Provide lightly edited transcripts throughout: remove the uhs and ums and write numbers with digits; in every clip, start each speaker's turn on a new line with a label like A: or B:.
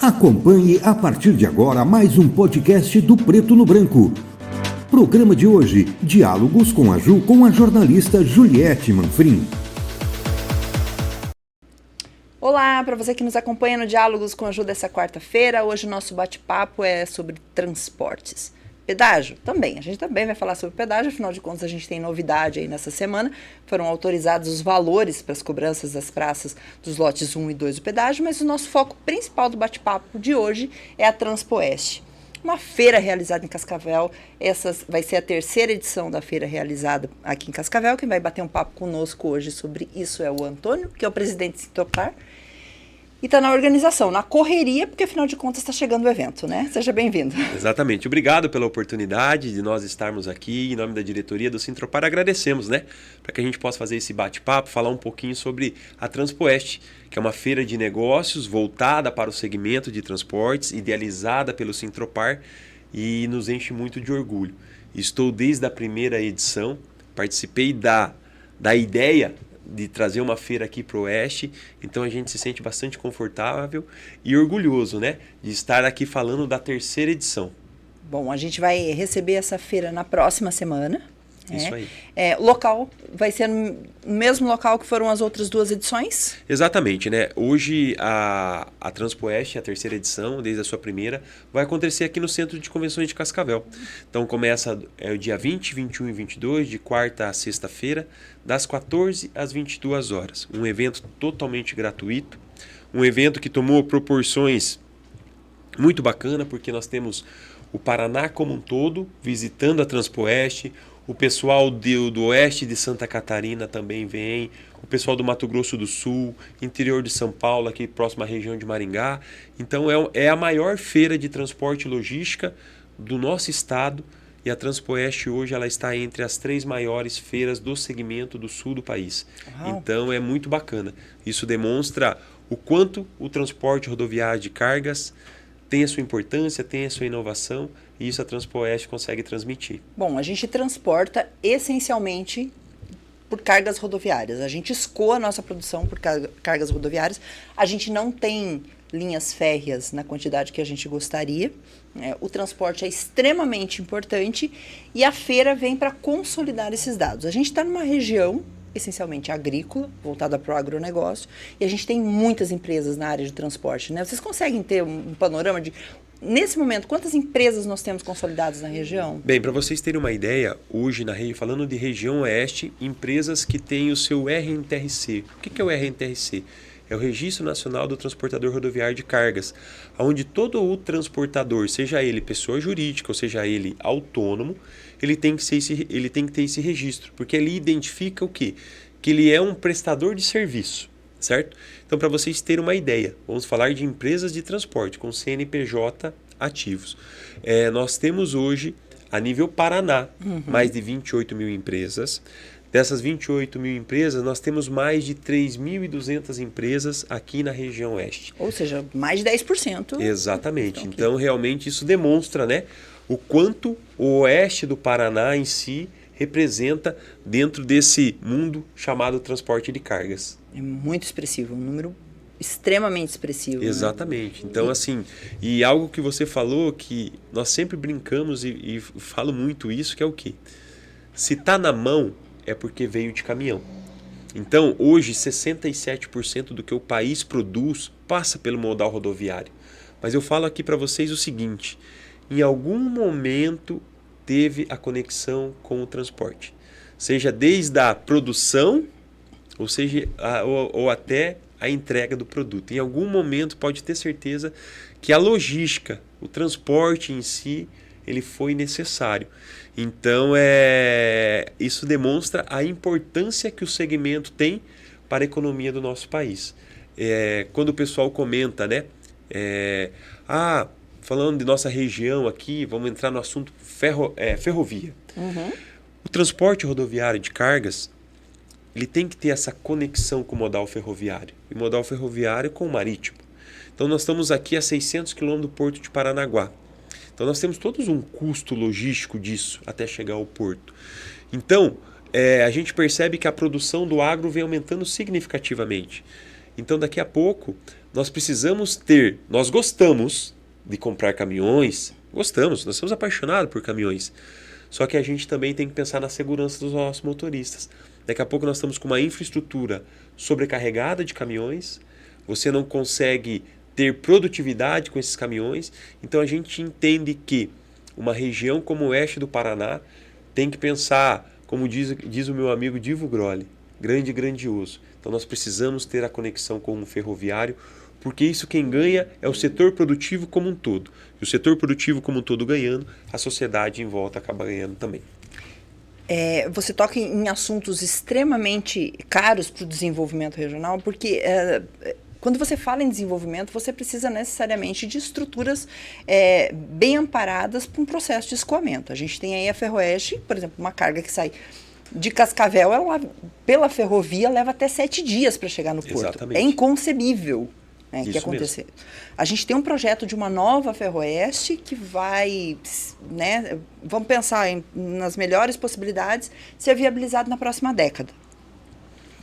A: Acompanhe a partir de agora mais um podcast do Preto no Branco. Programa de hoje, Diálogos com a Ju, com a jornalista Juliette Manfrim.
B: Olá, para você que nos acompanha no Diálogos com a Ju dessa quarta-feira, hoje o nosso bate-papo é sobre transportes. Pedágio? Também. A gente também vai falar sobre pedágio, afinal de contas a gente tem novidade aí nessa semana. Foram autorizados os valores para as cobranças das praças dos lotes 1 e 2 do pedágio, mas o nosso foco principal do bate-papo de hoje é a Transpoeste. Uma feira realizada em Cascavel. Essa vai ser a terceira edição da feira realizada aqui em Cascavel. Quem vai bater um papo conosco hoje sobre isso é o Antônio, que é o presidente de Sintopar. E está na organização, na correria, porque afinal de contas está chegando o evento, né? Seja bem-vindo.
C: Exatamente. Obrigado pela oportunidade de nós estarmos aqui. Em nome da diretoria do Sintopar, agradecemos, né? Para que a gente possa fazer esse bate-papo, falar um pouquinho sobre a Transpoeste, que é uma feira de negócios voltada para o segmento de transportes, idealizada pelo Sintopar e nos enche muito de orgulho. Estou desde a primeira edição, participei da ideia de trazer uma feira aqui para o Oeste, então a gente se sente bastante confortável e orgulhoso, né, de estar aqui falando da terceira edição.
B: Bom, a gente vai receber essa feira na próxima semana.
C: Isso aí.
B: O local vai ser no mesmo local que foram as outras duas edições?
C: Exatamente, né? Hoje a Transpoeste, a terceira edição, desde a sua primeira, vai acontecer aqui no Centro de Convenções de Cascavel. Então começa o dia 20, 21 e 22, de quarta a sexta-feira, das 14 às 22 horas. Um evento totalmente gratuito, um evento que tomou proporções muito bacana, porque nós temos o Paraná como um todo visitando a Transpoeste. O pessoal do oeste de Santa Catarina também vem, o pessoal do Mato Grosso do Sul, interior de São Paulo, aqui próxima à região de Maringá. Então é a maior feira de transporte e logística do nosso estado, e a Transpoeste hoje ela está entre as 3 maiores feiras do segmento do sul do país. Uhum. Então é muito bacana. Isso demonstra o quanto o transporte rodoviário de cargas tem a sua importância, tem a sua inovação, e isso a Transpoeste consegue transmitir.
B: Bom, a gente transporta essencialmente por cargas rodoviárias. A gente escoa a nossa produção por cargas rodoviárias. A gente não tem linhas férreas na quantidade que a gente gostaria. O transporte é extremamente importante e a feira vem para consolidar esses dados. A gente está numa região essencialmente agrícola, voltada para o agronegócio, e a gente tem muitas empresas na área de transporte, né? Vocês conseguem ter um panorama de, nesse momento, quantas empresas nós temos consolidadas na região?
C: Bem, para vocês terem uma ideia, hoje, falando de região oeste, empresas que têm o seu RNTRC. O que é o RNTRC? É o Registro Nacional do Transportador Rodoviário de Cargas, onde todo o transportador, seja ele pessoa jurídica ou seja ele autônomo, ele tem que ter esse registro, porque ele identifica o quê? Que ele é um prestador de serviço, certo? Então, para vocês terem uma ideia, vamos falar de empresas de transporte com CNPJ ativos. Nós temos hoje, a nível Paraná, mais de 28 mil empresas. Dessas 28 mil empresas, nós temos mais de 3.200 empresas aqui na região oeste.
B: Ou seja, mais de 10%.
C: Exatamente. Então, realmente, isso demonstra, né, o quanto o oeste do Paraná em si representa dentro desse mundo chamado transporte de cargas.
B: É muito expressivo, um número extremamente expressivo.
C: Exatamente. Né? Então, assim, e algo que você falou que nós sempre brincamos e falo muito isso, que é o quê? Se está na mão, é porque veio de caminhão. Então, hoje, 67% do que o país produz passa pelo modal rodoviário. Mas eu falo aqui para vocês o seguinte, em algum momento teve a conexão com o transporte. Seja desde a produção, ou seja, ou até a entrega do produto. Em algum momento pode ter certeza que a logística, o transporte em si, ele foi necessário. Então, isso demonstra a importância que o segmento tem para a economia do nosso país. Quando o pessoal comenta, né? Falando de nossa região aqui, vamos entrar no assunto ferrovia. Uhum. O transporte rodoviário de cargas, ele tem que ter essa conexão com o modal ferroviário. E modal ferroviário com o marítimo. Então, nós estamos aqui a 600 km do Porto de Paranaguá. Então, nós temos todos um custo logístico disso até chegar ao porto. Então, a gente percebe que a produção do agro vem aumentando significativamente. Então, daqui a pouco, nós gostamos de comprar caminhões, nós somos apaixonados por caminhões. Só que a gente também tem que pensar na segurança dos nossos motoristas. Daqui a pouco nós estamos com uma infraestrutura sobrecarregada de caminhões, você não consegue ter produtividade com esses caminhões, então a gente entende que uma região como o oeste do Paraná tem que pensar, como diz o meu amigo Divo Grolli, grande e grandioso. Então nós precisamos ter a conexão com o ferroviário, porque isso quem ganha é o setor produtivo como um todo. E o setor produtivo como um todo ganhando, a sociedade em volta acaba ganhando também.
B: Você toca em assuntos extremamente caros para o desenvolvimento regional, porque quando você fala em desenvolvimento, você precisa necessariamente de estruturas bem amparadas para um processo de escoamento. A gente tem aí a Ferroeste, por exemplo, uma carga que sai de Cascavel, pela ferrovia, leva até 7 dias para chegar no porto.
C: Exatamente.
B: É inconcebível. Que acontecer.
C: Mesmo.
B: A gente tem um projeto de uma nova Ferroeste que vai, vamos pensar nas melhores possibilidades, ser viabilizado na próxima década.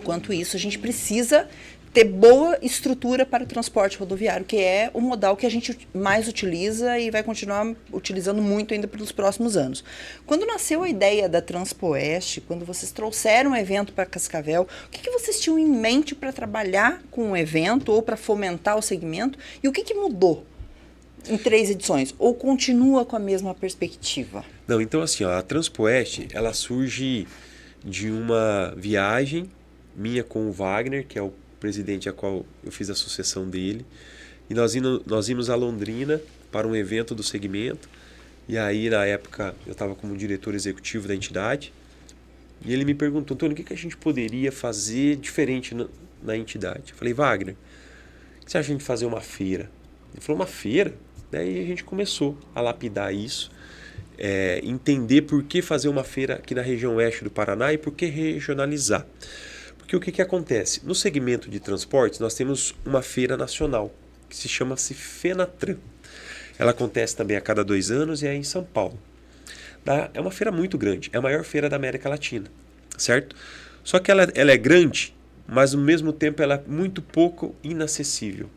B: Enquanto isso, a gente precisa ter boa estrutura para o transporte rodoviário, que é o modal que a gente mais utiliza e vai continuar utilizando muito ainda pelos próximos anos. Quando nasceu a ideia da Transpoeste, quando vocês trouxeram o evento para Cascavel, o que vocês tinham em mente para trabalhar com o evento ou para fomentar o segmento? E o que mudou em 3 edições? Ou continua com a mesma perspectiva?
C: Não, então assim, a Transpoeste, ela surge de uma viagem minha com o Wagner, que é o presidente a qual eu fiz a sucessão dele, e nós íamos a Londrina para um evento do segmento, e aí na época eu estava como diretor executivo da entidade, e ele me perguntou: Antônio, o que a gente poderia fazer diferente na entidade? Eu falei: Wagner, o que você acha de a gente fazer uma feira? Ele falou: uma feira? Daí a gente começou a lapidar isso, entender por que fazer uma feira aqui na região oeste do Paraná e por que regionalizar. Porque o que acontece? No segmento de transportes, nós temos uma feira nacional, que se chama-se Fenatran. Ela acontece também a cada 2 anos e é em São Paulo. É uma feira muito grande, é a maior feira da América Latina, certo? Só que ela é grande, mas ao mesmo tempo ela é muito pouco inacessível.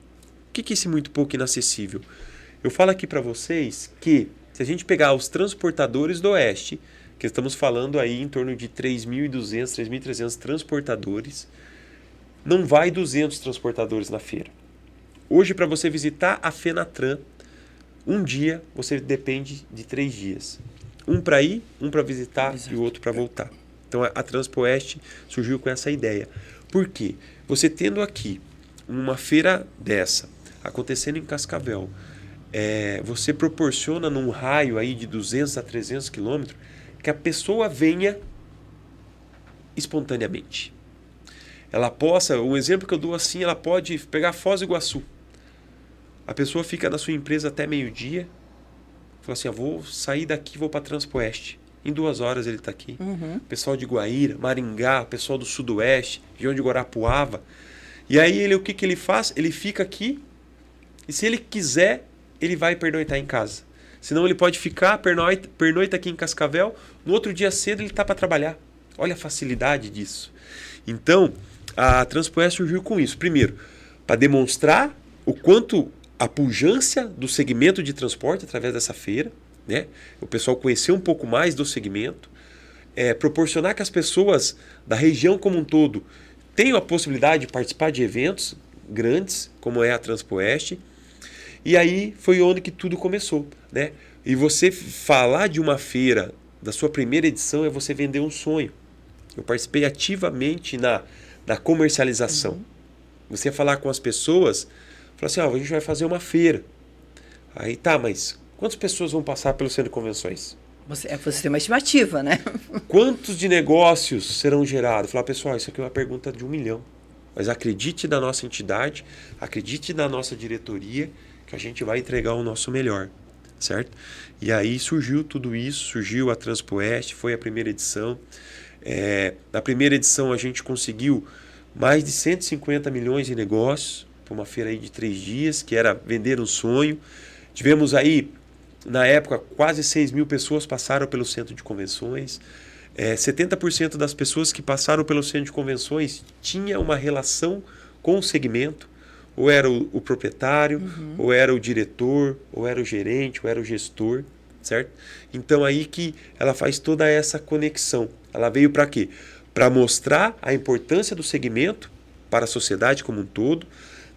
C: O que é esse muito pouco inacessível? Eu falo aqui para vocês que, se a gente pegar os transportadores do Oeste, que estamos falando aí em torno de 3.200, 3.300 transportadores, não vai 200 transportadores na feira. Hoje, para você visitar a Fenatran, um dia você depende de 3 dias. Um para ir, um para visitar. Exato. E o outro para voltar. Então a Transpoeste surgiu com essa ideia. Por quê? Você tendo aqui uma feira dessa, acontecendo em Cascavel, você proporciona num raio aí de 200 a 300 quilômetros que a pessoa venha espontaneamente. Ela possa, um exemplo que eu dou assim, ela pode pegar Foz do Iguaçu. A pessoa fica na sua empresa até meio-dia, fala assim: vou sair daqui, vou para Transpoeste. Em 2 horas ele está aqui. Uhum. Pessoal de Guaíra, Maringá, pessoal do Sudoeste, região de Guarapuava. E aí o que ele faz? Ele fica aqui e, se ele quiser, ele vai pernoitar em casa. Senão ele pode ficar, pernoita aqui em Cascavel, no outro dia cedo ele está para trabalhar. Olha a facilidade disso. Então, a Transpoeste surgiu com isso. Primeiro, para demonstrar o quanto a pujança do segmento de transporte através dessa feira, né? O pessoal conhecer um pouco mais do segmento, proporcionar que as pessoas da região como um todo tenham a possibilidade de participar de eventos grandes, como é a Transpoeste. E aí foi onde que tudo começou, né? E você falar de uma feira, da sua primeira edição, é você vender um sonho. Eu participei ativamente na comercialização. Uhum. Você falar com as pessoas, falar assim: a gente vai fazer uma feira. Aí tá, mas quantas pessoas vão passar pelo centro de convenções?
B: Você tem uma estimativa, né?
C: Quantos de negócios serão gerados? Falar: pessoal, isso aqui é uma pergunta de 1 milhão. Mas acredite na nossa entidade, acredite na nossa diretoria, que a gente vai entregar o nosso melhor, certo? E aí surgiu tudo isso, surgiu a Transpoeste, foi a primeira edição. Na primeira edição a gente conseguiu mais de 150 milhões de negócios, para uma feira aí de 3 dias, que era vender um sonho. Tivemos aí, na época, quase 6 mil pessoas passaram pelo centro de convenções. 70% das pessoas que passaram pelo centro de convenções tinha uma relação com o segmento, ou era o proprietário, ou era o diretor, ou era o gerente, ou era o gestor, certo? Então aí que ela faz toda essa conexão. Ela veio para quê? Para mostrar a importância do segmento para a sociedade como um todo,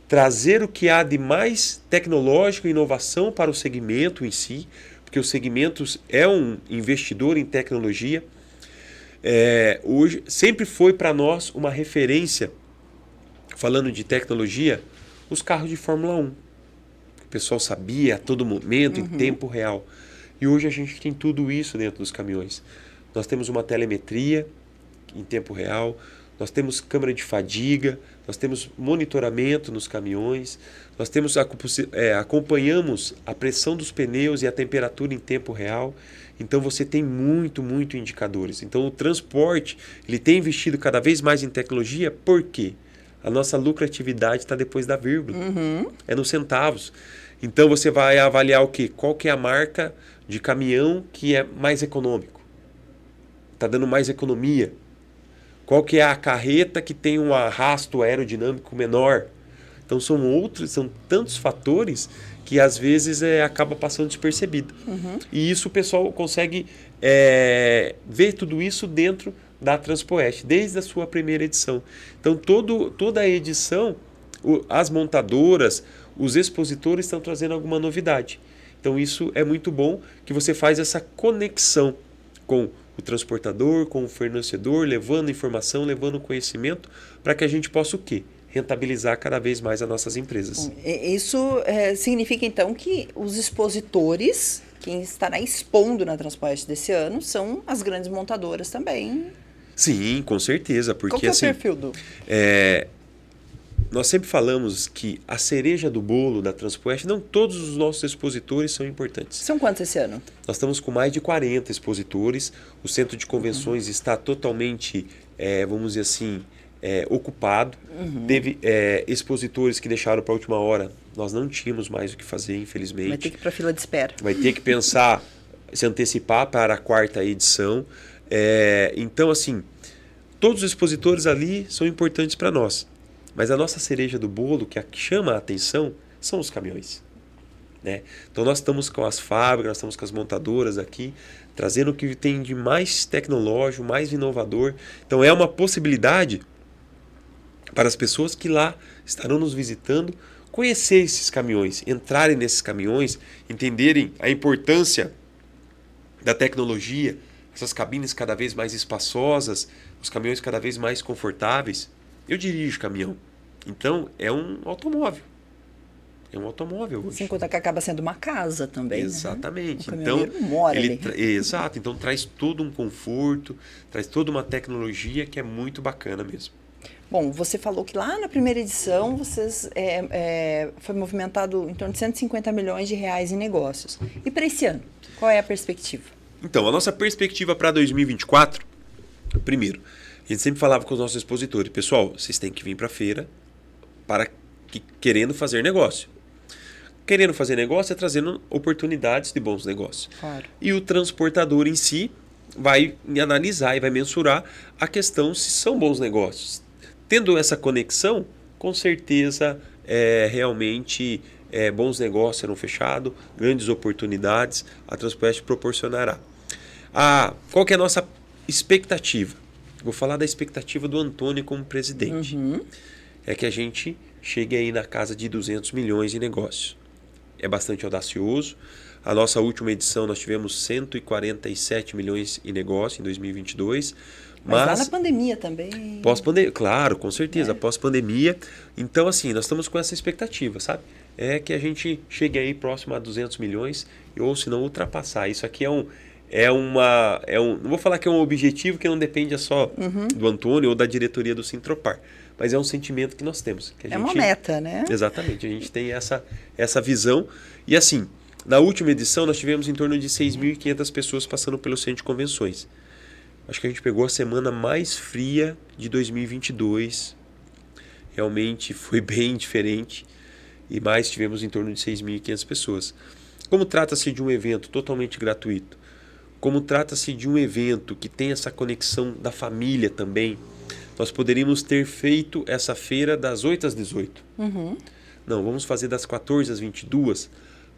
C: trazer o que há de mais tecnológico e inovação para o segmento em si, porque o segmento é um investidor em tecnologia. Hoje sempre foi para nós uma referência, falando de tecnologia, os carros de Fórmula 1. O pessoal sabia a todo momento, em tempo real. E hoje a gente tem tudo isso dentro dos caminhões. Nós temos uma telemetria em tempo real, nós temos câmera de fadiga, nós temos monitoramento nos caminhões, nós temos acompanhamos a pressão dos pneus e a temperatura em tempo real. Então você tem muito indicadores. Então o transporte ele tem investido cada vez mais em tecnologia. Por quê? A nossa lucratividade está depois da vírgula. É nos centavos. Então você vai avaliar o quê? Qual que é a marca de caminhão que é mais econômico? Está dando mais economia. Qual que é a carreta que tem um arrasto aerodinâmico menor? Então são tantos fatores que às vezes acaba passando despercebido. E isso o pessoal consegue ver tudo isso dentro da Transpoeste, desde a sua primeira edição. Então toda a edição, as montadoras, os expositores estão trazendo alguma novidade. Então isso é muito bom que você faz essa conexão com o transportador, com o fornecedor, levando informação, levando conhecimento, para que a gente possa o quê? Rentabilizar cada vez mais as nossas empresas.
B: Isso significa, então, que os expositores, quem estará expondo na Transpoeste desse ano, são as grandes montadoras também.
C: Sim, com certeza. Porque,
B: qual que é o perfil do...
C: Nós sempre falamos que a cereja do bolo da Transpoeste, não todos os nossos expositores são importantes.
B: São quantos esse ano?
C: Nós estamos com mais de 40 expositores. O centro de convenções está totalmente, vamos dizer assim, ocupado. Teve expositores que deixaram para a última hora. Nós não tínhamos mais o que fazer, infelizmente.
B: Vai ter que ir para a fila de espera.
C: Vai ter que pensar, se antecipar para a 4ª edição. Então, assim, todos os expositores ali são importantes para nós. Mas a nossa cereja do bolo, que chama a atenção, são os caminhões. Né? Então nós estamos com as fábricas, nós estamos com as montadoras aqui, trazendo o que tem de mais tecnológico, mais inovador. Então é uma possibilidade para as pessoas que lá estarão nos visitando, conhecer esses caminhões, entrarem nesses caminhões, entenderem a importância da tecnologia, essas cabines cada vez mais espaçosas, os caminhões cada vez mais confortáveis. Eu dirijo caminhão, então é um automóvel. É um automóvel hoje.
B: Sem contar que acaba sendo uma casa também.
C: Exatamente.
B: Né? O caminhoneiro mora ali.
C: Exato. Então traz todo um conforto, traz toda uma tecnologia que é muito bacana mesmo.
B: Bom, você falou que lá na primeira edição vocês foi movimentado em torno de 150 milhões de reais em negócios. E para esse ano, qual é a perspectiva?
C: Então, a nossa perspectiva para 2024, primeiro, a gente sempre falava com os nossos expositores, pessoal, vocês têm que vir para a feira querendo fazer negócio. Querendo fazer negócio é trazendo oportunidades de bons negócios.
B: Claro.
C: E o transportador em si vai analisar e vai mensurar a questão se são bons negócios. Tendo essa conexão, com certeza realmente bons negócios serão fechados, grandes oportunidades a Transpoeste proporcionará. Qual que é a nossa expectativa? Vou falar da expectativa do Antônio como presidente. É que a gente chegue aí na casa de 200 milhões em negócios. É bastante audacioso. A nossa última edição nós tivemos 147 milhões em negócio em 2022.
B: Mas lá na pandemia também.
C: Pós-pandemia, claro, com certeza, pós-pandemia. Então, assim, nós estamos com essa expectativa, sabe? É que a gente chegue aí próximo a 200 milhões, ou se não ultrapassar. Isso aqui não vou falar que é um objetivo que não depende só do Antônio ou da diretoria do Sintropar, mas é um sentimento que nós temos. Que
B: uma meta, né?
C: Exatamente, a gente tem essa visão. E assim, na última edição nós tivemos em torno de 6.500 pessoas passando pelo centro de convenções. Acho que a gente pegou a semana mais fria de 2022. Realmente foi bem diferente. E mais tivemos em torno de 6.500 pessoas. Como trata-se de um evento totalmente gratuito, como trata-se de um evento que tem essa conexão da família também, nós poderíamos ter feito essa feira das 8 às 18.
B: Uhum.
C: Não, vamos fazer das 14 às 22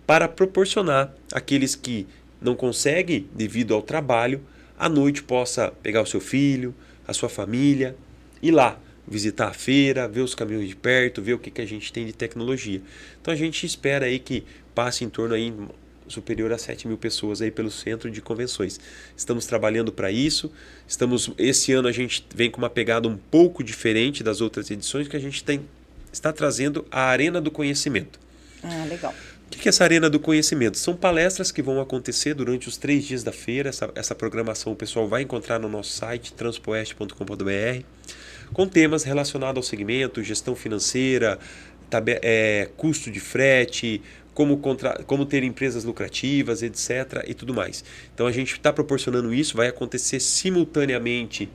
C: para proporcionar àqueles que não conseguem, devido ao trabalho, à noite possa pegar o seu filho, a sua família, ir lá, visitar a feira, ver os caminhões de perto, ver o que a gente tem de tecnologia. Então a gente espera aí que passe em torno aí superior a 7.000 pessoas aí pelo centro de convenções. Estamos trabalhando para isso. Esse ano a gente vem com uma pegada um pouco diferente das outras edições, que a gente está trazendo a Arena do Conhecimento.
B: Ah, legal.
C: O que é essa Arena do Conhecimento? São palestras que vão acontecer durante os 3 dias da feira. Essa programação o pessoal vai encontrar no nosso site, transpoeste.com.br, com temas relacionados ao segmento, gestão financeira, custo de frete, como ter empresas lucrativas, etc. e tudo mais. Então a gente está proporcionando isso, vai acontecer simultaneamente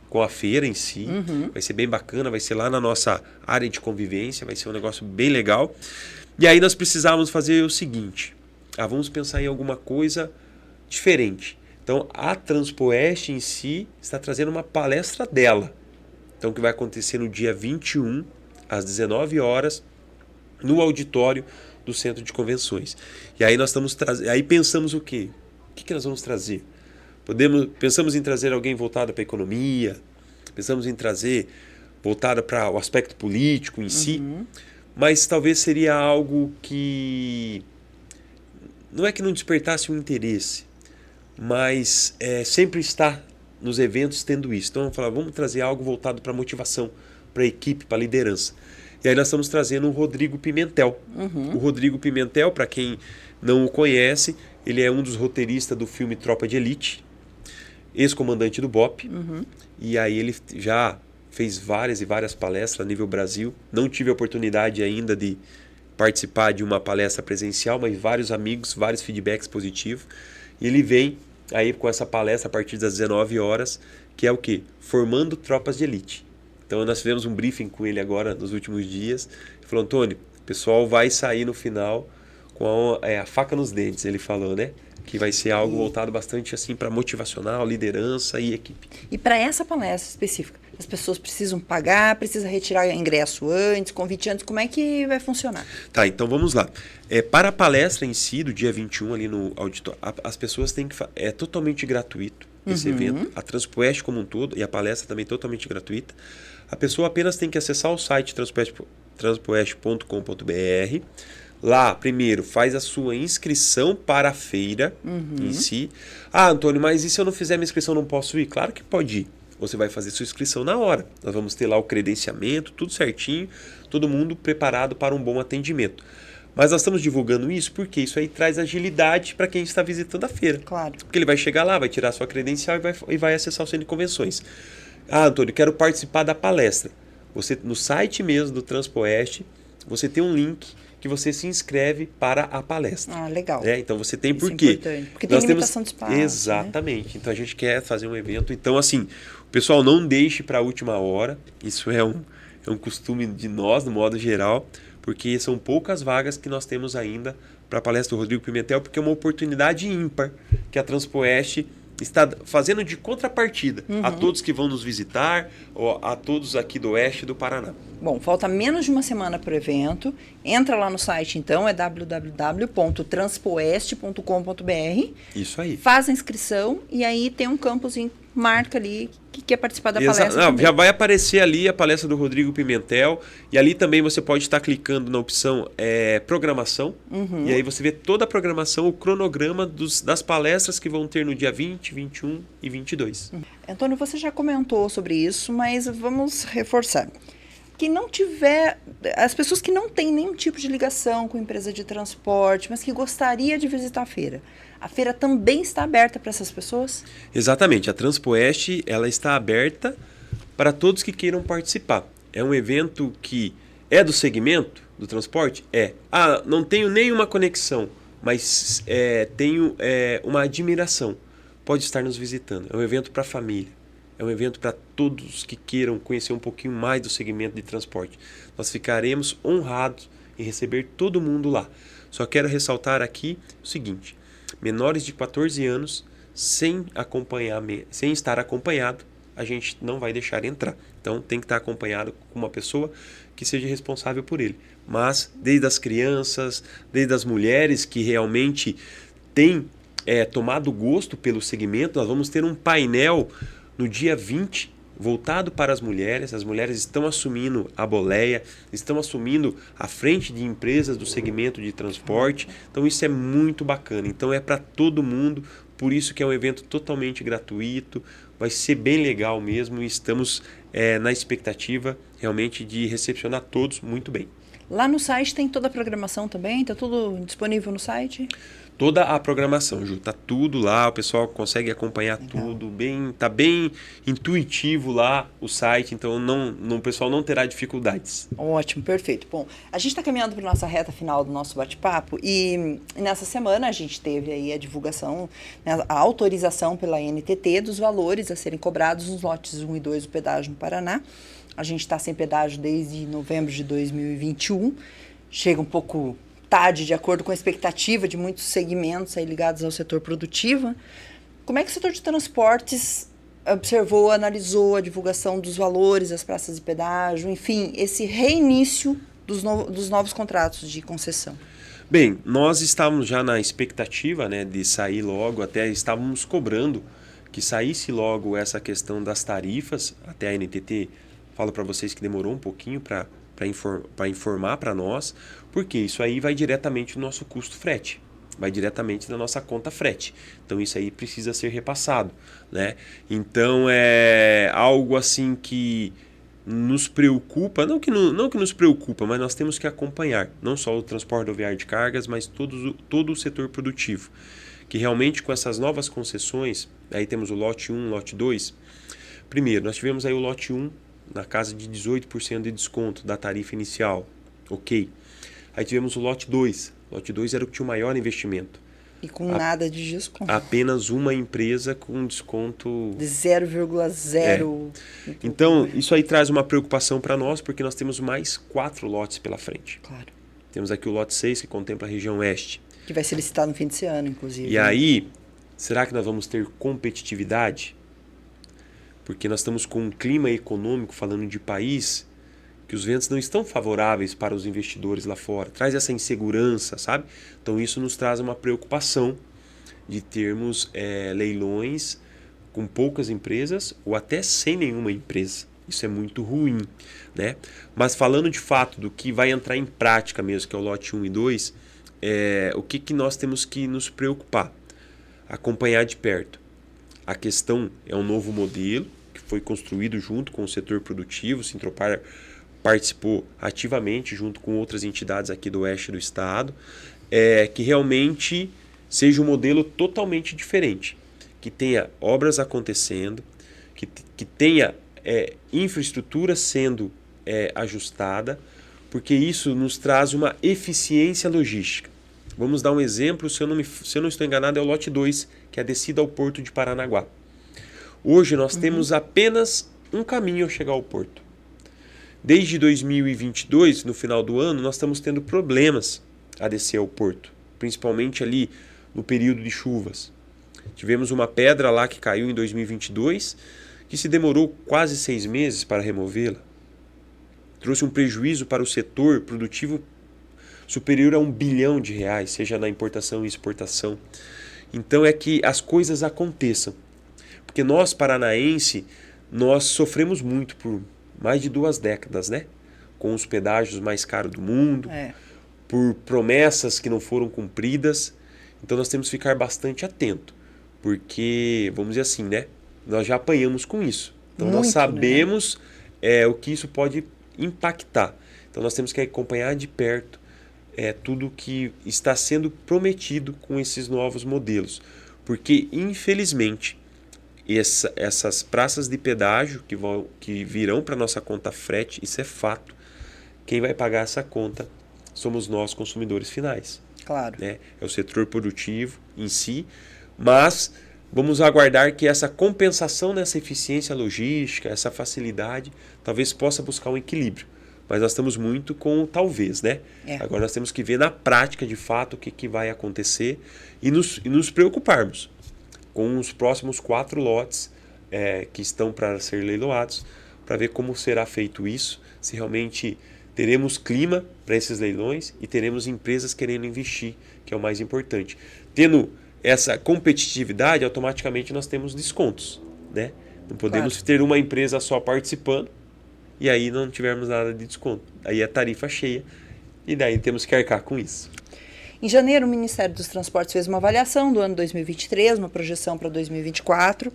C: com a feira em si.
B: Uhum.
C: Vai ser bem bacana, vai ser lá na nossa área de convivência, vai ser um negócio bem legal. E aí nós precisávamos fazer o seguinte, vamos pensar em alguma coisa diferente. Então a Transpoeste em si está trazendo uma palestra dela. Então que vai acontecer no dia 21, às 19 horas, no auditório do Centro de Convenções. E aí aí pensamos o quê? O que nós vamos trazer? Pensamos em trazer alguém voltado para a economia, pensamos em trazer voltado para o aspecto político em si, mas talvez seria algo que não é que não despertasse um interesse, mas sempre está nos eventos tendo isso. Então vamos trazer algo voltado para a motivação, para a equipe, para a liderança. E aí nós estamos trazendo o Rodrigo Pimentel. O Rodrigo Pimentel, para quem não o conhece, ele é um dos roteiristas do filme Tropa de Elite, ex-comandante do BOPE. E aí ele já fez várias e várias palestras a nível Brasil. Não tive a oportunidade ainda de participar de uma palestra presencial, mas vários amigos, vários feedbacks positivos. E ele vem aí com essa palestra a partir das 19 horas, que é o quê? Formando tropas de elite. Então nós fizemos um briefing com ele agora nos últimos dias. Ele falou, Antônio, o pessoal vai sair no final com a faca nos dentes, ele falou, né? Que vai ser algo voltado bastante assim para motivacional, liderança e equipe.
B: E para essa palestra específica, as pessoas precisam pagar, precisa retirar ingresso antes, convite antes, como é que vai funcionar?
C: Tá, então vamos lá. Para a palestra em si, do dia 21 ali no auditório, as pessoas têm que... É totalmente gratuito esse evento. A Transpoeste como um todo, e a palestra também totalmente gratuita. A pessoa apenas tem que acessar o site transpoeste.com.br. Lá, primeiro, faz a sua inscrição para a feira em si. Antônio, mas e se eu não fizer minha inscrição, não posso ir? Claro que pode ir. Você vai fazer sua inscrição na hora. Nós vamos ter lá o credenciamento, tudo certinho, todo mundo preparado para um bom atendimento. Mas nós estamos divulgando isso porque isso aí traz agilidade para quem está visitando a feira.
B: Claro.
C: Porque ele vai chegar lá, vai tirar sua credencial e vai acessar o centro de convenções. Antônio, quero participar da palestra. Você, no site mesmo do Transpoeste, você tem um link que você se inscreve para a palestra.
B: Legal.
C: Então você tem por
B: Isso é
C: quê?
B: importante, porque tem limitação de espaço.
C: Exatamente. Né? Então a gente quer fazer um evento. Então, assim, o pessoal não deixe para a última hora. Isso é um costume de nós, no modo geral, porque são poucas vagas que nós temos ainda para a palestra do Rodrigo Pimentel, porque é uma oportunidade ímpar que a Transpoeste está fazendo de contrapartida a todos que vão nos visitar, ou a todos aqui do oeste do Paraná.
B: Bom, falta menos de uma semana para o evento. Entra lá no site, então, é www.transpoeste.com.br.
C: Isso aí.
B: Faz a inscrição e aí tem um campozinho, marca ali que quer participar da palestra.
C: Não, já vai aparecer ali a palestra do Rodrigo Pimentel, e ali também você pode estar clicando na opção programação, e aí você vê toda a programação, o cronograma das palestras que vão ter no dia 20, 21 e 22.
B: Antônio, você já comentou sobre isso, mas vamos reforçar. Quem não tiver, as pessoas que não têm nenhum tipo de ligação com empresa de transporte, mas que gostaria de visitar a feira também está aberta para essas pessoas?
C: Exatamente, a Transpoeste ela está aberta para todos que queiram participar. É um evento que é do segmento do transporte? Não tenho nenhuma conexão, mas tenho uma admiração. Pode estar nos visitando. É um evento para a família. É um evento para todos que queiram conhecer um pouquinho mais do segmento de transporte. Nós ficaremos honrados em receber todo mundo lá. Só quero ressaltar aqui o seguinte: menores de 14 anos, sem estar acompanhado, a gente não vai deixar entrar. Então tem que estar acompanhado com uma pessoa que seja responsável por ele. Mas desde as crianças, desde as mulheres que realmente têm tomado gosto pelo segmento, nós vamos ter um painel no dia 20 voltado para as mulheres estão assumindo a boleia, estão assumindo a frente de empresas do segmento de transporte, então isso é muito bacana, então é para todo mundo, por isso que é um evento totalmente gratuito, vai ser bem legal mesmo e estamos na expectativa realmente de recepcionar todos muito bem.
B: Lá no site tem toda a programação também? Está tudo disponível no site?
C: Toda a programação, Ju, tá tudo lá, o pessoal consegue acompanhar tudo, tá bem intuitivo lá o site, então o pessoal não terá dificuldades.
B: Ótimo, perfeito. Bom, a gente está caminhando para a nossa reta final do nosso bate-papo e nessa semana a gente teve aí a divulgação, né, a autorização pela NTT dos valores a serem cobrados nos lotes 1 e 2 do pedágio no Paraná. A gente está sem pedágio desde novembro de 2021, chega um pouco tarde, de acordo com a expectativa de muitos segmentos aí ligados ao setor produtivo. Como é que o setor de transportes observou, analisou a divulgação dos valores, as praças de pedágio, enfim, esse reinício dos novos contratos de concessão?
C: Bem, nós estávamos já na expectativa, né, de sair logo, até estávamos cobrando que saísse logo essa questão das tarifas, até a NTT, falo para vocês que demorou um pouquinho para informar para nós, porque isso aí vai diretamente no nosso custo frete, vai diretamente na nossa conta frete. Então isso aí precisa ser repassado, né? Então é algo assim que nos preocupa, não que nos preocupa, mas nós temos que acompanhar, não só o transporte rodoviário de cargas, mas todo o setor produtivo, que realmente com essas novas concessões, aí temos o lote 1, lote 2, primeiro, nós tivemos aí o lote 1, na casa de 18% de desconto da tarifa inicial, ok. Aí tivemos o lote 2. O lote 2 era o que tinha o maior investimento.
B: E com nada de desconto.
C: Apenas uma empresa com desconto
B: de 0,0.
C: Então, isso aí traz uma preocupação para nós, porque nós temos mais 4 lotes pela frente.
B: Claro.
C: Temos aqui o lote 6, que contempla a região oeste.
B: Que vai ser licitado no fim desse ano, inclusive.
C: E aí, será que nós vamos ter competitividade? Porque nós estamos com um clima econômico, falando de país, que os ventos não estão favoráveis para os investidores lá fora. Traz essa insegurança, sabe? Então isso nos traz uma preocupação de termos leilões com poucas empresas ou até sem nenhuma empresa. Isso é muito ruim, né? Mas falando de fato do que vai entrar em prática mesmo, que é o lote 1 e 2, o que nós temos que nos preocupar? Acompanhar de perto. A questão é um novo modelo que foi construído junto com o setor produtivo. O Sintropar participou ativamente junto com outras entidades aqui do oeste do estado, que realmente seja um modelo totalmente diferente, que tenha obras acontecendo, que tenha infraestrutura sendo ajustada, porque isso nos traz uma eficiência logística. Vamos dar um exemplo, se eu não estou enganado, é o lote 2, que é a descida ao porto de Paranaguá. Hoje nós temos apenas um caminho ao chegar ao porto. Desde 2022, no final do ano, nós estamos tendo problemas a descer ao porto, principalmente ali no período de chuvas. Tivemos uma pedra lá que caiu em 2022, que se demorou quase 6 meses para removê-la. Trouxe um prejuízo para o setor produtivo superior a R$1 bilhão, seja na importação e exportação. Então é que as coisas aconteçam. Porque nós, paranaense, nós sofremos muito por mais de 2 décadas, né? Com os pedágios mais caros do mundo, por promessas que não foram cumpridas. Então nós temos que ficar bastante atento, porque, vamos dizer assim, né? Nós já apanhamos com isso. Então nós sabemos o que isso pode impactar. Então nós temos que acompanhar de perto tudo que está sendo prometido com esses novos modelos. Porque, infelizmente, essas praças de pedágio que virão para a nossa conta frete, isso é fato. Quem vai pagar essa conta somos nós, consumidores finais.
B: Claro.
C: Né? É o setor produtivo em si, mas vamos aguardar que essa compensação nessa eficiência logística, essa facilidade, talvez possa buscar um equilíbrio. Mas nós estamos muito com talvez, né? Agora nós temos que ver na prática, de fato, o que vai acontecer e nos preocuparmos com os próximos 4 lotes que estão para ser leiloados, para ver como será feito isso, se realmente teremos clima para esses leilões e teremos empresas querendo investir, que é o mais importante. Tendo essa competitividade, automaticamente nós temos descontos, né? Não podemos ter uma empresa só participando e aí não tivermos nada de desconto. Aí é tarifa cheia e daí temos que arcar com isso.
B: Em janeiro, o Ministério dos Transportes fez uma avaliação do ano 2023, uma projeção para 2024.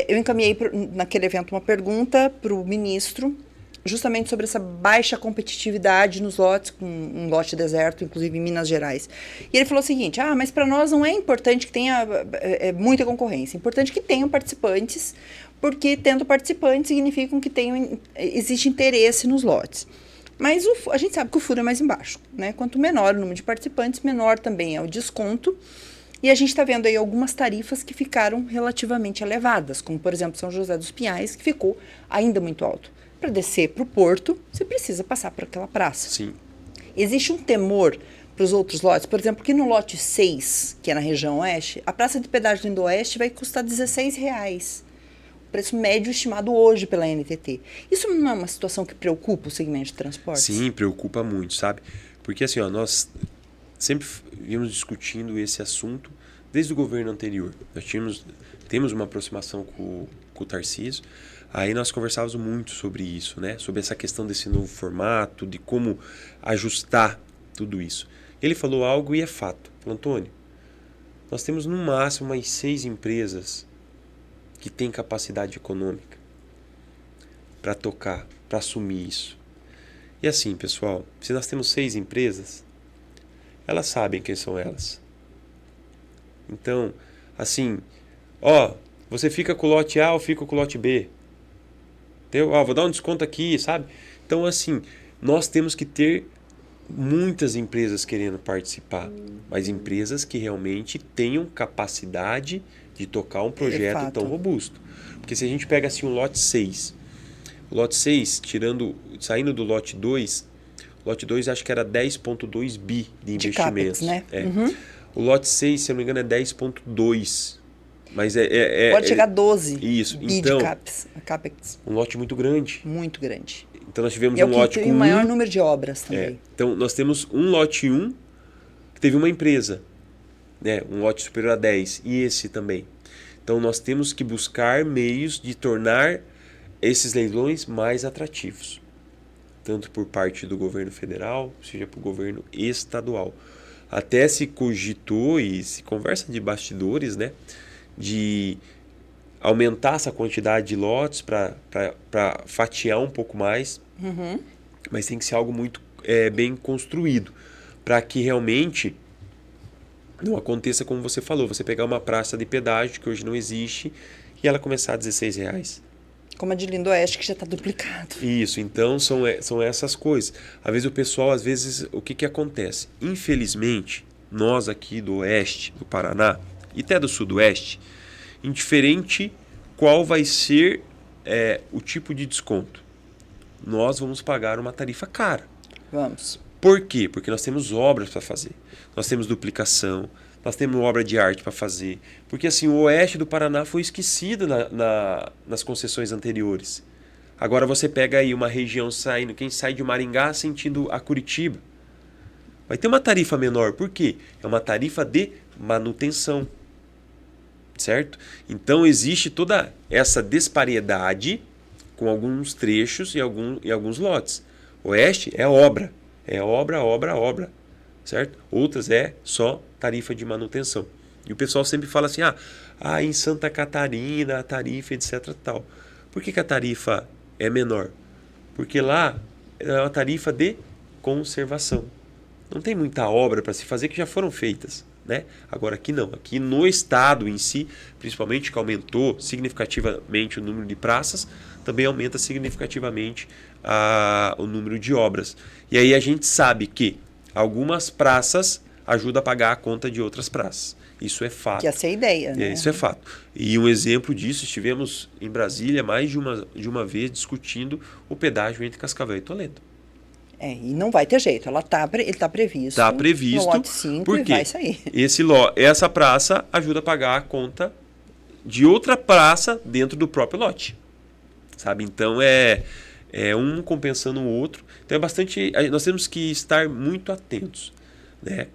B: Eu encaminhei naquele evento uma pergunta para o ministro, justamente sobre essa baixa competitividade nos lotes, com um lote deserto, inclusive em Minas Gerais. E ele falou o seguinte, mas para nós não é importante que tenha muita concorrência, é importante que tenham participantes, porque tendo participantes significa que existe interesse nos lotes. Mas a gente sabe que o furo é mais embaixo, né? Quanto menor o número de participantes, menor também é o desconto. E a gente está vendo aí algumas tarifas que ficaram relativamente elevadas, como, por exemplo, São José dos Pinhais, que ficou ainda muito alto. Para descer para o porto, você precisa passar por aquela praça.
C: Sim.
B: Existe um temor para os outros lotes, por exemplo, que no lote 6, que é na região oeste, a praça de pedágio do Indoeste vai custar R$16. Preço médio estimado hoje pela NTT. Isso não é uma situação que preocupa o segmento de transporte?
C: Sim, preocupa muito, sabe? Porque assim, nós sempre vimos discutindo esse assunto desde o governo anterior. Nós temos uma aproximação com o Tarcísio, aí nós conversávamos muito sobre isso, né? Sobre essa questão desse novo formato, de como ajustar tudo isso. Ele falou algo e é fato. Falou, Antônio, nós temos no máximo umas 6 empresas que tem capacidade econômica para tocar, para assumir isso. E assim, pessoal, se nós temos 6 empresas, elas sabem quem são elas. Então, assim, você fica com o lote A, eu fico com o lote B. Entendeu? Vou dar um desconto aqui, sabe? Então, assim, nós temos que ter muitas empresas querendo participar, mas empresas que realmente tenham capacidade de tocar um projeto tão robusto. Porque se a gente pega assim um lote 6, o lote 6, saindo do lote 2, o lote 2 acho que era 10,2 bi de investimentos.
B: De CAPEX, né?
C: Uhum. O lote 6, se eu não me engano, é 10,2. Mas
B: pode chegar a 12
C: isso.
B: bi
C: Então,
B: de CAPEX.
C: Um lote muito grande.
B: Muito grande.
C: Então nós tivemos
B: e
C: um lote com...
B: E é o maior número de obras também.
C: Então nós temos um lote 1 que teve uma empresa, né? Um lote superior a 10 e esse também. Então nós temos que buscar meios de tornar esses leilões mais atrativos, tanto por parte do governo federal, seja por governo estadual. Até se cogitou e se conversa de bastidores, né? De aumentar essa quantidade de lotes para fatiar um pouco mais, mas tem que ser algo muito bem construído, para que realmente não aconteça como você falou, você pegar uma praça de pedágio que hoje não existe e ela começar a R$16.
B: Como a de Lindo Oeste, que já está duplicado.
C: Isso, então são essas coisas. Às vezes o pessoal, o que acontece? Infelizmente, nós aqui do Oeste, do Paraná, e até do Sudoeste, indiferente qual vai ser o tipo de desconto, nós vamos pagar uma tarifa cara.
B: Vamos.
C: Por quê? Porque nós temos obras para fazer, nós temos duplicação, nós temos obra de arte para fazer. Porque assim, o Oeste do Paraná foi esquecido nas concessões anteriores. Agora você pega aí uma região saindo, quem sai de Maringá sentindo a Curitiba, vai ter uma tarifa menor. Por quê? É uma tarifa de manutenção. Certo? Então existe toda essa disparidade com alguns trechos e alguns lotes. Oeste é obra. É obra. Certo? Outras é só tarifa de manutenção. E o pessoal sempre fala assim, em Santa Catarina a tarifa, etc. Tal. Por que a tarifa é menor? Porque lá é uma tarifa de conservação. Não tem muita obra para se fazer que já foram feitas. Né? Agora aqui não, aqui no estado em si, principalmente que aumentou significativamente o número de praças, também aumenta significativamente o número de obras. E aí a gente sabe que algumas praças ajudam a pagar a conta de outras praças. Isso é fato.
B: Que essa é a ideia, né?
C: Isso é fato. E um exemplo disso, estivemos em Brasília mais de uma vez discutindo o pedágio entre Cascavel e Toledo.
B: E não vai ter jeito, ele está previsto.
C: Está previsto.
B: No lote 5
C: porque
B: e vai sair.
C: Essa praça ajuda a pagar a conta de outra praça dentro do próprio lote. Sabe? Então é um compensando o outro. Então é bastante. Nós temos que estar muito atentos, né?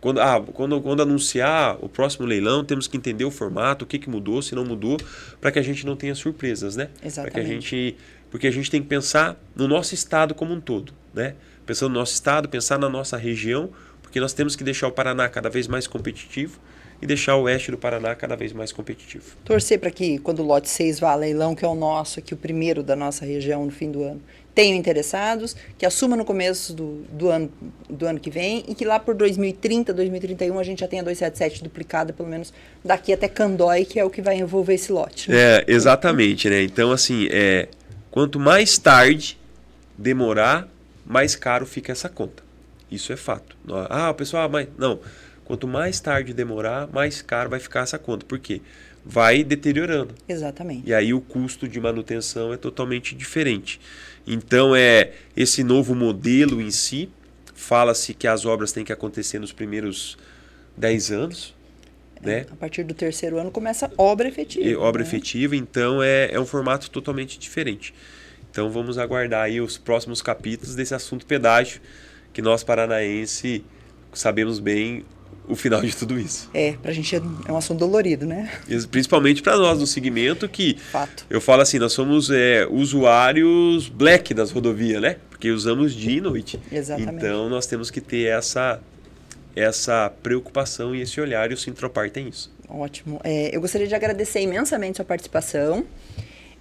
C: Quando anunciar o próximo leilão, temos que entender o formato, o que mudou, se não mudou, para que a gente não tenha surpresas, né?
B: Exatamente.
C: Porque a gente tem que pensar no nosso estado como um todo, né? Pensando no nosso estado, pensar na nossa região, porque nós temos que deixar o Paraná cada vez mais competitivo e deixar o oeste do Paraná cada vez mais competitivo.
B: Torcer para que, quando o lote 6 vá a leilão, que é o nosso, aqui o primeiro da nossa região no fim do ano, tenham interessados, que assuma no começo do ano que vem e que lá por 2030, 2031 a gente já tenha 277 duplicada, pelo menos daqui até Candói, que é o que vai envolver esse lote. Né?
C: Exatamente, né? Então, assim, quanto mais tarde demorar, mais caro fica essa conta. Isso é fato. O pessoal, mas não. Quanto mais tarde demorar, mais caro vai ficar essa conta. Por quê? Vai deteriorando.
B: Exatamente.
C: E aí o custo de manutenção é totalmente diferente. Então, esse novo modelo em si, fala-se que as obras têm que acontecer nos primeiros 10 anos. Né?
B: A partir do terceiro ano começa obra efetiva.
C: Obra efetiva, então é um formato totalmente diferente. Então vamos aguardar aí os próximos capítulos desse assunto pedágio, que nós paranaense sabemos bem o final de tudo isso.
B: Pra gente é um assunto dolorido, né?
C: Principalmente para nós no segmento que,
B: Fato.
C: Eu falo assim, nós somos usuários black das rodovias, né? Porque usamos dia e noite.
B: Exatamente.
C: Então nós temos que ter essa preocupação e esse olhar, e o Sintropar tem isso.
B: Ótimo. Eu gostaria de agradecer imensamente a sua participação.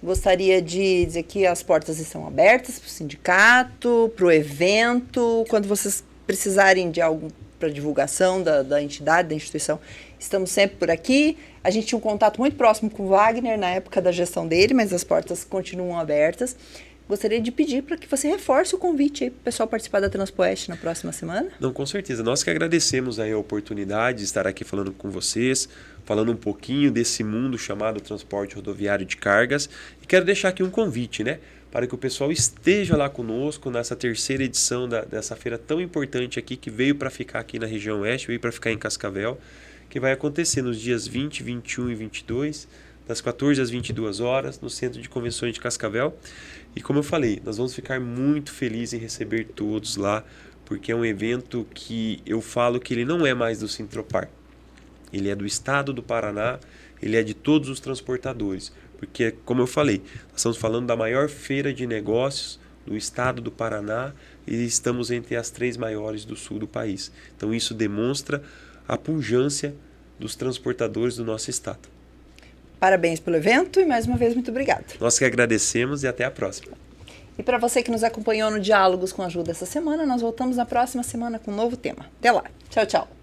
B: Gostaria de dizer que as portas estão abertas para o sindicato, para o evento. Quando vocês precisarem de algo para divulgação da entidade, da instituição, estamos sempre por aqui. A gente tinha um contato muito próximo com o Wagner na época da gestão dele, mas as portas continuam abertas. Gostaria de pedir para que você reforce o convite aí para o pessoal participar da Transpoeste na próxima semana.
C: Não, com certeza. Nós que agradecemos aí a oportunidade de estar aqui falando com vocês, falando um pouquinho desse mundo chamado transporte rodoviário de cargas. E quero deixar aqui um convite, né? Para que o pessoal esteja lá conosco nessa terceira edição dessa feira tão importante aqui, que veio para ficar aqui na região oeste, veio para ficar em Cascavel, que vai acontecer nos dias 20, 21 e 22, das 14 às 22 horas, no Centro de Convenções de Cascavel. E como eu falei, nós vamos ficar muito felizes em receber todos lá, porque é um evento que eu falo que ele não é mais do Sintropar. Ele é do estado do Paraná, ele é de todos os transportadores. Porque, como eu falei, nós estamos falando da maior feira de negócios do estado do Paraná e estamos entre as 3 maiores do sul do país. Então isso demonstra a pujança dos transportadores do nosso estado.
B: Parabéns pelo evento e mais uma vez muito obrigada.
C: Nós que agradecemos e até a próxima.
B: E para você que nos acompanhou no Diálogos com a Ju dessa semana, nós voltamos na próxima semana com um novo tema. Até lá. Tchau, tchau.